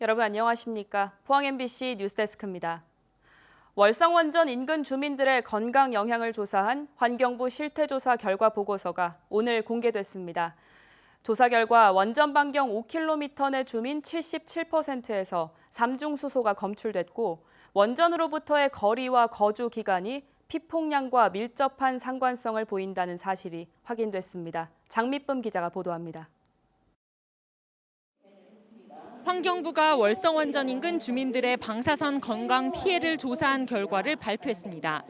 여러분 안녕하십니까? 포항 MBC 뉴스데스크입니다. 월성 원전 인근 주민들의 건강 영향을 조사한 환경부 실태조사 결과 보고서가 오늘 공개됐습니다. 조사 결과 원전 반경 5km 내 주민 77%에서 삼중수소가 검출됐고 원전으로부터의 거리와 거주 기간이 피폭량과 밀접한 상관성을 보인다는 사실이 확인됐습니다. 장미쁨 기자가 보도합니다. 환경부가 월성 원전 인근 주민들의 방사선 건강 피해를 조사한 결과를 발표했습니다.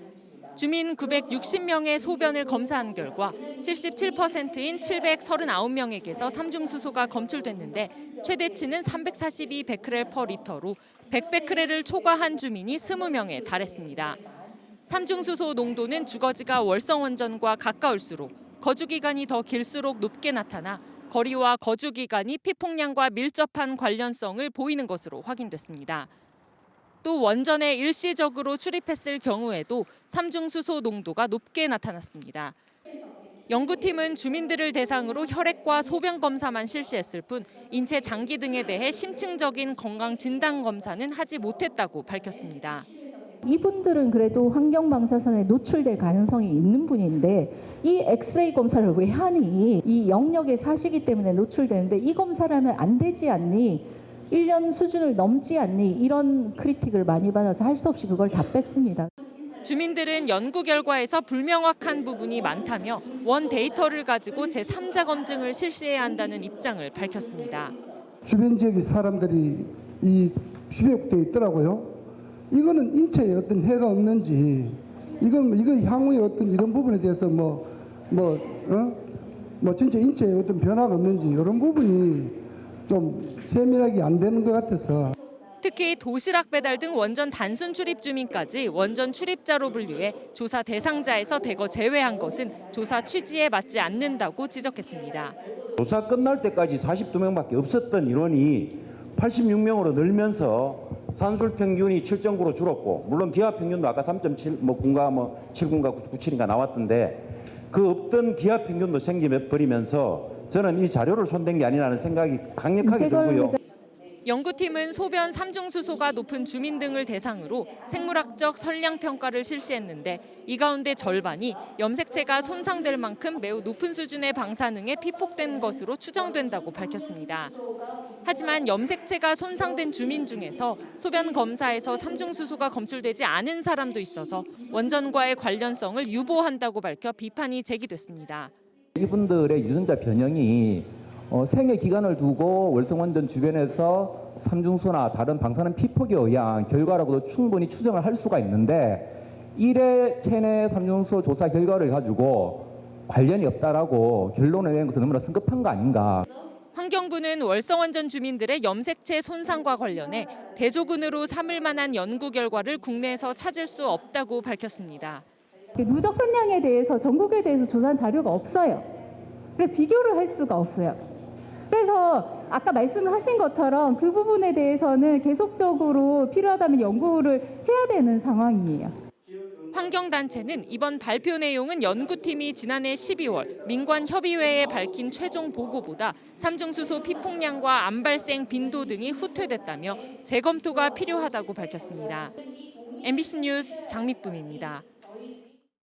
주민 960명의 소변을 검사한 결과 77%인 739명에게서 삼중수소가 검출됐는데 최대치는 342 베크렐/리터로 100 베크렐을 초과한 주민이 20명에 달했습니다. 삼중수소 농도는 주거지가 월성 원전과 가까울수록 거주 기간이 더 길수록 높게 나타나 거리와 거주 기간이 피폭량과 밀접한 관련성을 보이는 것으로 확인됐습니다. 또 원전에 일시적으로 출입했을 경우에도 삼중수소 농도가 높게 나타났습니다. 연구팀은 주민들을 대상으로 혈액과 소변 검사만 실시했을 뿐 인체 장기 등에 대해 심층적인 건강 진단 검사는 하지 못했다고 밝혔습니다. 이분들은 그래도 환경 방사선에 노출될 가능성이 있는 분인데 이 엑스레이 검사를 왜 하니? 이 영역에 사시기 때문에 노출되는데 이 검사를 하면 안 되지 않니? 1년 수준을 넘지 않니? 이런 크리틱을 많이 받아서 할 수 없이 그걸 다 뺐습니다. 주민들은 연구 결과에서 불명확한 부분이 많다며 원 데이터를 가지고 제3자 검증을 실시해야 한다는 입장을 밝혔습니다. 주변 지역의 사람들이 이 피복돼 있더라고요. 이거는 인체에 어떤 해가 없는지, 이거 향후에 어떤 이런 부분에 대해서 진짜 인체에 어떤 변화가 없는지 이런 부분이 좀 세밀하게 안 되는 것 같아서. 특히 도시락 배달 등 원전 단순 출입 주민까지 원전 출입자로 분류해 조사 대상자에서 대거 제외한 것은 조사 취지에 맞지 않는다고 지적했습니다. 조사 끝날 때까지 42명밖에 없었던 인원이 86명으로 늘면서 산술 평균이 7.9로 줄었고, 물론 기하 평균도 아까 3.7, 군가 7군가 97인가 나왔던데 그 없던 기하 평균도 생겨버리면서 저는 이 자료를 손댄 게 아니라는 생각이 강력하게 들고요. 연구팀은 소변 삼중수소가 높은 주민 등을 대상으로 생물학적 선량 평가를 실시했는데 이 가운데 절반이 염색체가 손상될 만큼 매우 높은 수준의 방사능에 피폭된 것으로 추정된다고 밝혔습니다. 하지만 염색체가 손상된 주민 중에서 소변 검사에서 삼중수소가 검출되지 않은 사람도 있어서 원전과의 관련성을 유보한다고 밝혀 비판이 제기됐습니다. 이분들의 유전자 변형이 생애 기간을 두고 월성 원전 주변에서 삼중수소나 다른 방사능 피폭에 의한 결과라고도 충분히 추정을 할 수가 있는데 1회 체내 삼중수소 조사 결과를 가지고 관련이 없다라고 결론을 내는 것은 너무나 성급한 거 아닌가. 환경부는 월성 원전 주민들의 염색체 손상과 관련해 대조군으로 삼을 만한 연구 결과를 국내에서 찾을 수 없다고 밝혔습니다. 누적 선량에 대해서 전국에 대해서 조사한 자료가 없어요. 그래서 비교를 할 수가 없어요. 그래서 아까 말씀을 하신 것처럼 그 부분에 대해서는 계속적으로 필요하다면 연구를 해야 되는 상황이에요. 환경단체는 이번 발표 내용은 연구팀이 지난해 12월 민관협의회에 밝힌 최종 보고보다 삼중수소 피폭량과 암 발생 빈도 등이 후퇴됐다며 재검토가 필요하다고 밝혔습니다. MBC 뉴스 장미쁨입니다.